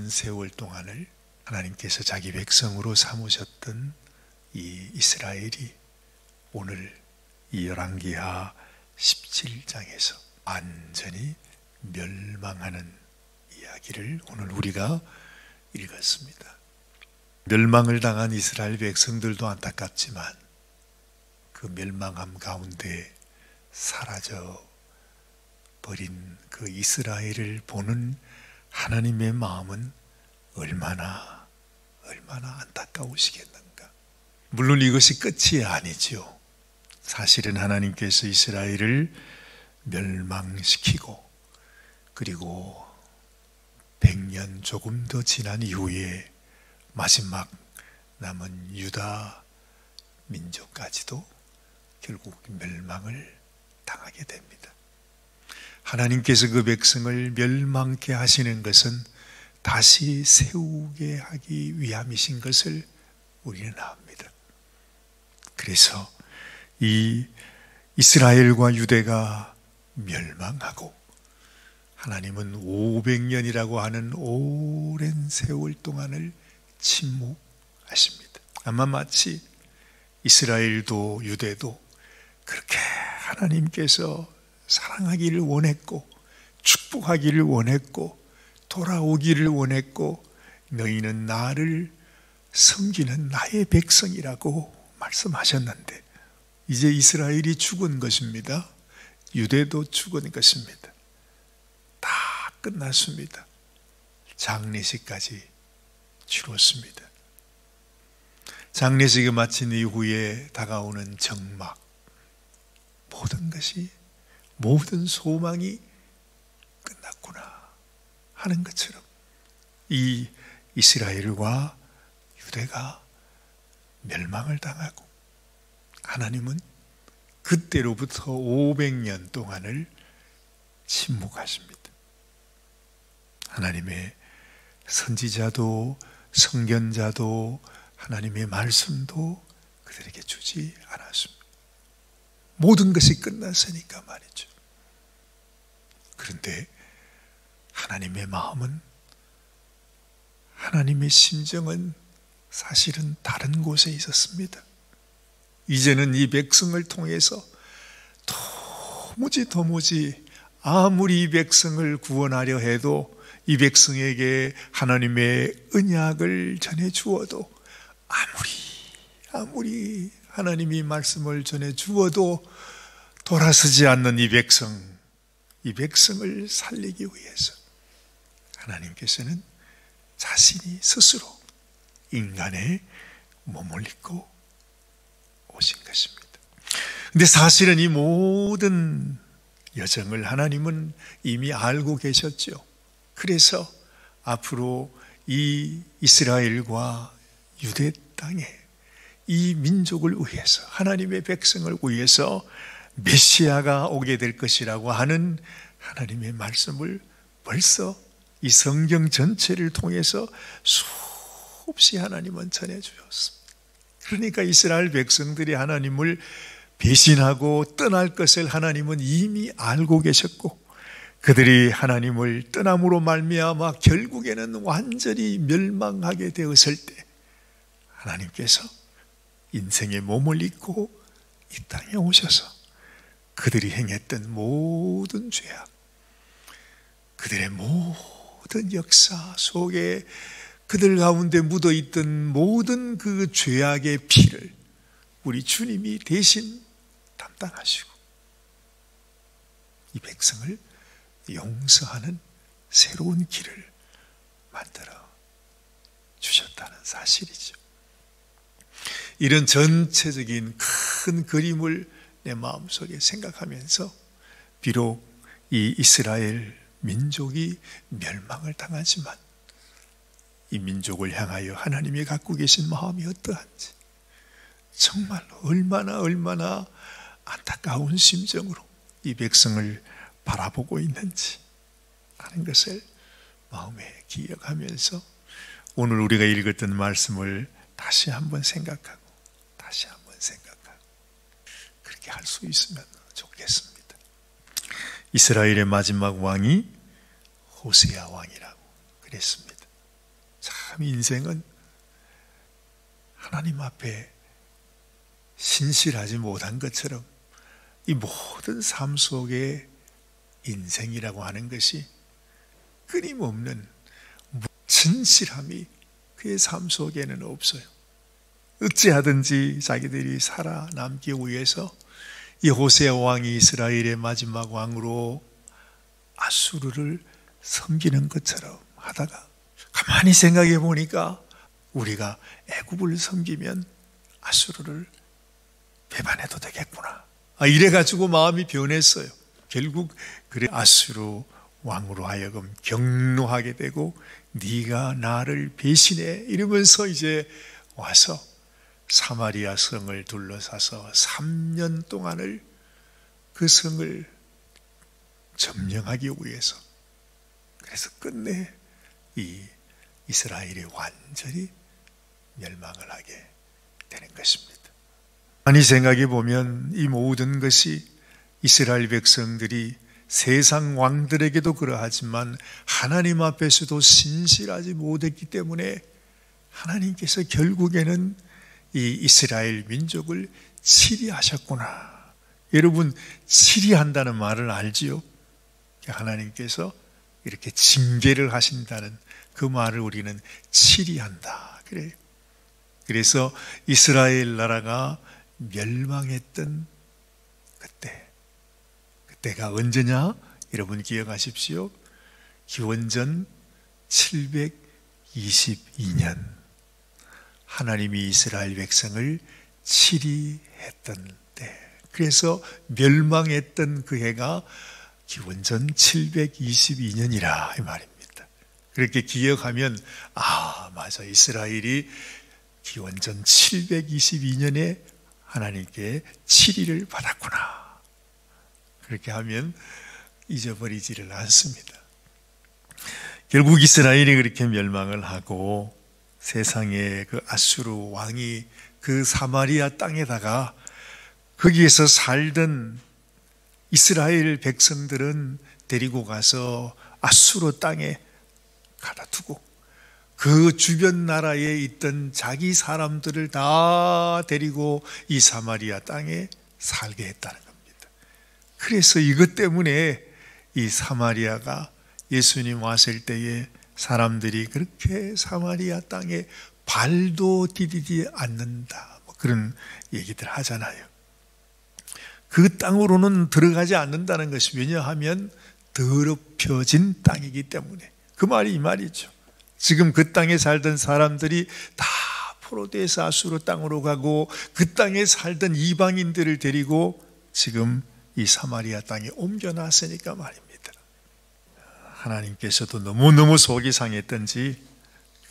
오랜 세월 동안을 하나님께서 자기 백성으로 삼으셨던 이 이스라엘이 오늘 이 열왕기하 17장에서 완전히 멸망하는 이야기를 오늘 우리가 읽었습니다. 멸망을 당한 이스라엘 백성들도 안타깝지만 그 멸망함 가운데 사라져 버린 그 이스라엘을 보는 하나님의 마음은 얼마나 안타까우시겠는가. 물론 이것이 끝이 아니죠. 사실은 하나님께서 이스라엘을 멸망시키고 그리고 100년 조금 더 지난 이후에 마지막 남은 유다 민족까지도 결국 멸망을 당하게 됩니다. 하나님께서 그 백성을 멸망케 하시는 것은 다시 세우게 하기 위함이신 것을 우리는 압니다. 그래서 이 이스라엘과 유대가 멸망하고 하나님은 500년이라고 하는 오랜 세월 동안을 침묵하십니다. 아마 마치 이스라엘도 유대도 그렇게 하나님께서 사랑하기를 원했고 축복하기를 원했고 돌아오기를 원했고 너희는 나를 섬기는 나의 백성이라고 말씀하셨는데 이제 이스라엘이 죽은 것입니다. 유대도 죽은 것입니다. 다 끝났습니다. 장례식까지 치렀습니다. 장례식을 마친 이후에 다가오는 정막, 모든 소망이 끝났구나 하는 것처럼 이 이스라엘과 유대가 멸망을 당하고 하나님은 그때로부터 500년 동안을 침묵하십니다. 하나님의 선지자도 선견자도 하나님의 말씀도 그들에게 주지 않았습니다. 모든 것이 끝났으니까 말이죠. 그런데 하나님의 마음은, 하나님의 심정은 사실은 다른 곳에 있었습니다. 이제는 이 백성을 통해서 도무지 아무리 이 백성을 구원하려 해도 이 백성에게 하나님의 언약을 전해 주어도 아무리 하나님이 말씀을 전해 주어도 돌아서지 않는 이 백성을 살리기 위해서 하나님께서는 자신이 스스로 인간의 몸을 입고 오신 것입니다. 그런데 사실은 이 모든 여정을 하나님은 이미 알고 계셨죠. 그래서 앞으로 이 이스라엘과 유대 땅에 이 민족을 위해서, 하나님의 백성을 위해서 메시아가 오게 될 것이라고 하는 하나님의 말씀을 벌써 이 성경 전체를 통해서 수없이 하나님은 전해주셨습니다. 그러니까 이스라엘 백성들이 하나님을 배신하고 떠날 것을 하나님은 이미 알고 계셨고, 그들이 하나님을 떠남으로 말미암아 결국에는 완전히 멸망하게 되었을 때 하나님께서 인생의 몸을 입고 이 땅에 오셔서 그들이 행했던 모든 죄악, 그들의 모든 역사 속에 그들 가운데 묻어있던 모든 그 죄악의 피를 우리 주님이 대신 담당하시고 이 백성을 용서하는 새로운 길을 만들어 주셨다는 사실이죠. 이런 전체적인 큰 그림을 내 마음속에 생각하면서 비록 이 이스라엘 민족이 멸망을 당하지만 이 민족을 향하여 하나님이 갖고 계신 마음이 어떠한지, 정말 얼마나 안타까운 심정으로 이 백성을 바라보고 있는지 하는 것을 마음에 기억하면서 오늘 우리가 읽었던 말씀을 다시 한번 생각하고 그렇게 할 수 있으면 좋겠습니다. 이스라엘의 마지막 왕이 호세아 왕이라고 그랬습니다. 참 인생은 하나님 앞에 신실하지 못한 것처럼 이 모든 삶 속에 인생이라고 하는 것이 끊임없는 진실함이 그의 삶 속에는 없어요. 어찌하든지 자기들이 살아남기 위해서 이 호세아 왕이 이스라엘의 마지막 왕으로 아수르를 섬기는 것처럼 하다가 가만히 생각해 보니까 우리가 애굽을 섬기면 아수르를 배반해도 되겠구나. 이래가지고 마음이 변했어요. 결국 그래 아수르 왕으로 하여금 격노하게 되고 네가 나를 배신해 이러면서 이제 와서 사마리아 성을 둘러싸서 3년 동안을 그 성을 점령하기 위해서 그래서 끝내 이 이스라엘이 완전히 멸망을 하게 되는 것입니다. 많이 생각해 보면 이 모든 것이 이스라엘 백성들이 세상 왕들에게도 그러하지만 하나님 앞에서도 신실하지 못했기 때문에 하나님께서 결국에는 이 이스라엘 민족을 치리하셨구나. 여러분, 치리한다는 말을 알지요? 하나님께서 이렇게 징계를 하신다는 그 말을 우리는 치리한다. 그래요. 그래서 이스라엘 나라가 멸망했던 그때가 언제냐? 여러분 기억하십시오. 기원전 722년 하나님이 이스라엘 백성을 치리했던 때, 그래서 멸망했던 그 해가 기원전 722년이라 이 말입니다. 그렇게 기억하면 맞아, 이스라엘이 기원전 722년에 하나님께 치리를 받았구나. 그렇게 하면 잊어버리지를 않습니다. 결국 이스라엘이 그렇게 멸망을 하고 세상에 그 아수르 왕이 그 사마리아 땅에다가 거기에서 살던 이스라엘 백성들은 데리고 가서 아수르 땅에 가다 두고 그 주변 나라에 있던 자기 사람들을 다 데리고 이 사마리아 땅에 살게 했다는 겁니다. 그래서 이것 때문에 이 사마리아가 예수님 왔을 때에 사람들이 그렇게 사마리아 땅에 발도 디디지 않는다, 그런 얘기들 하잖아요. 그 땅으로는 들어가지 않는다는 것이 왜냐하면 더럽혀진 땅이기 때문에. 그 말이 이 말이죠. 지금 그 땅에 살던 사람들이 다 포로돼서 아수르 땅으로 가고 그 땅에 살던 이방인들을 데리고 지금 이 사마리아 땅에 옮겨놨으니까 말입니다. 하나님께서도 너무너무 속이 상했던지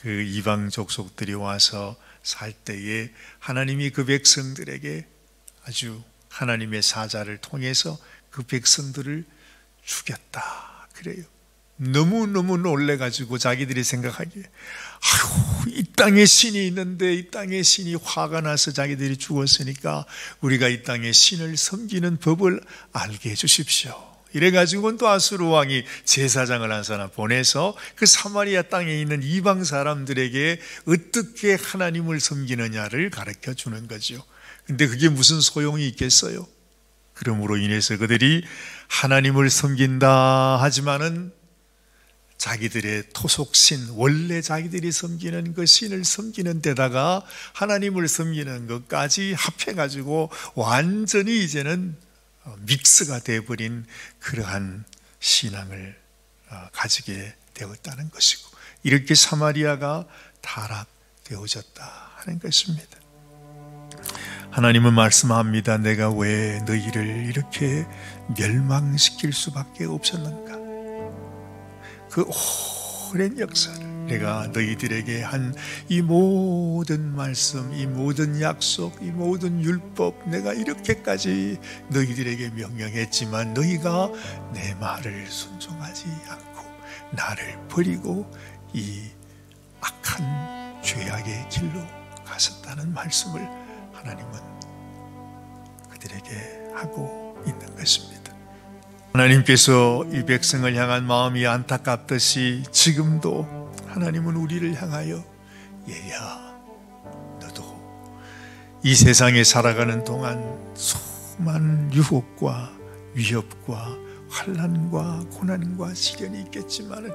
그 이방 족속들이 와서 살 때에 하나님이 그 백성들에게 아주 하나님의 사자를 통해서 그 백성들을 죽였다 그래요. 너무너무 놀래가지고 자기들이 생각하기에 이 땅에 신이 있는데 이 땅에 신이 화가 나서 자기들이 죽었으니까 우리가 이 땅에 신을 섬기는 법을 알게 해주십시오. 이래가지고는 또 아수르 왕이 제사장을 한 사람 보내서 그 사마리아 땅에 있는 이방 사람들에게 어떻게 하나님을 섬기느냐를 가르쳐 주는 거죠. 근데 그게 무슨 소용이 있겠어요? 그러므로 인해서 그들이 하나님을 섬긴다 하지만은 자기들의 토속신, 원래 자기들이 섬기는 그 신을 섬기는 데다가 하나님을 섬기는 것까지 합해가지고 완전히 이제는 믹스가 되어버린 그러한 신앙을 가지게 되었다는 것이고, 이렇게 사마리아가 타락되어졌다 하는 것입니다. 하나님은 말씀합니다. 내가 왜 너희를 이렇게 멸망시킬 수밖에 없었는가? 그 오랜 역사를 내가 너희들에게 한 이 모든 말씀, 이 모든 약속, 이 모든 율법 내가 이렇게까지 너희들에게 명령했지만 너희가 내 말을 순종하지 않고 나를 버리고 이 악한 죄악의 길로 갔었다는 말씀을 하나님은 그들에게 하고 있는 것입니다. 하나님께서 이 백성을 향한 마음이 안타깝듯이 지금도 하나님은 우리를 향하여 얘야, 너도 이 세상에 살아가는 동안 수많은 유혹과 위협과 환난과 고난과 시련이 있겠지만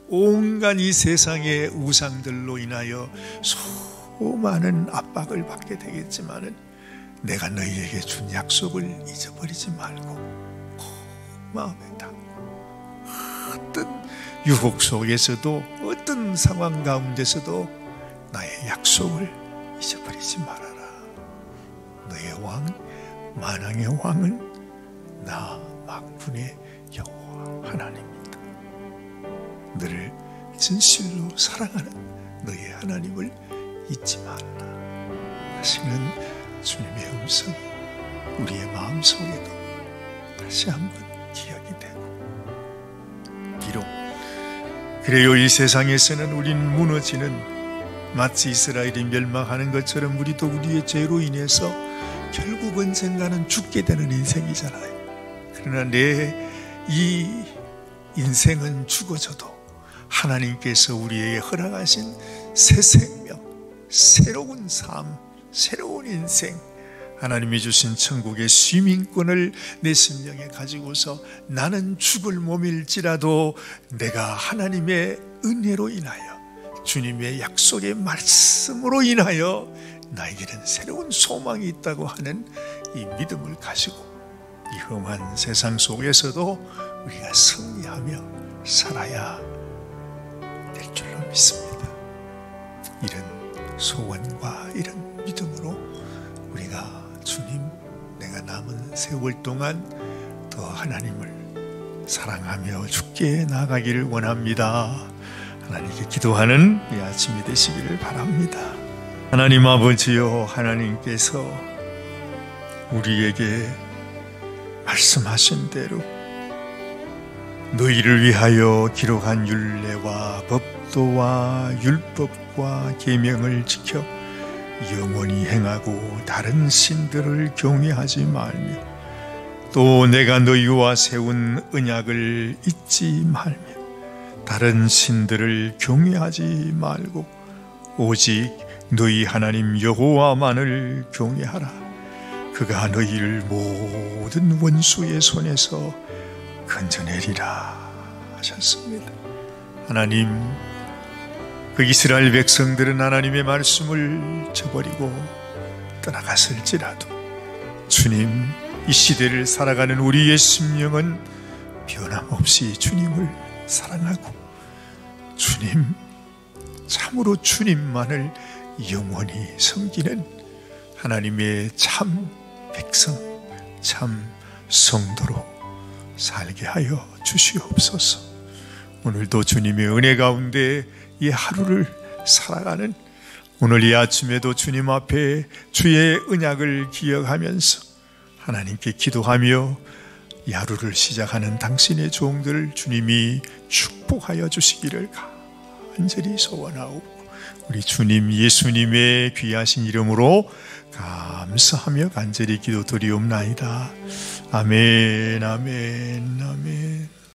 온갖 이 세상의 우상들로 인하여 수많은 압박을 받게 되겠지만 내가 너희에게 준 약속을 잊어버리지 말고 마음에 담고 어떤 유혹 속에서도 어떤 상황 가운데서도 나의 약속을 잊어버리지 말아라. 너의 왕, 만왕의 왕은 나 만군의 여호와 하나님이다. 너를 진실로 사랑하는 너의 하나님을 잊지 말라 하시는 주님의 음성이 우리의 마음속에도 다시 한번 기억이 되고, 비록 그래요 이 세상에서는 우린 무너지는, 마치 이스라엘이 멸망하는 것처럼 우리도 우리의 죄로 인해서 결국 언젠가는 죽게 되는 인생이잖아요. 그러나 내 이 인생은 죽어져도 하나님께서 우리에게 허락하신 새 생명, 새로운 삶, 새로운 인생, 하나님이 주신 천국의 시민권을 내 심령에 가지고서 나는 죽을 몸일지라도 내가 하나님의 은혜로 인하여 주님의 약속의 말씀으로 인하여 나에게는 새로운 소망이 있다고 하는 이 믿음을 가지고 이 험한 세상 속에서도 우리가 승리하며 살아야 될 줄로 믿습니다. 이런 소원과 이런 믿음으로 우리가 주님, 내가 남은 세월 동안 더 하나님을 사랑하며 주께 나아가기를 원합니다. 하나님께 기도하는 이 아침이 되시기를 바랍니다. 하나님 아버지요, 하나님께서 우리에게 말씀하신 대로 너희를 위하여 기록한 율례와 법도와 율법과 계명을 지켜 영원히 행하고 다른 신들을 경외하지 말며 또 내가 너희와 세운 언약을 잊지 말며 다른 신들을 경외하지 말고 오직 너희 하나님 여호와만을 경외하라. 그가 너희를 모든 원수의 손에서 건져내리라 하셨습니다. 하나님, 그 이스라엘 백성들은 하나님의 말씀을 저버리고 떠나갔을지라도 주님, 이 시대를 살아가는 우리의 심령은 변함없이 주님을 사랑하고 주님, 참으로 주님만을 영원히 섬기는 하나님의 참 백성, 참 성도로 살게 하여 주시옵소서. 오늘도 주님의 은혜 가운데 이 하루를 살아가는, 오늘 이 아침에도 주님 앞에 주의 언약을 기억하면서 하나님께 기도하며 이 하루를 시작하는 당신의 종들을 주님이 축복하여 주시기를 간절히 소원하옵고 우리 주님 예수님의 귀하신 이름으로 감사하며 간절히 기도드리옵나이다. 아멘, 아멘, 아멘.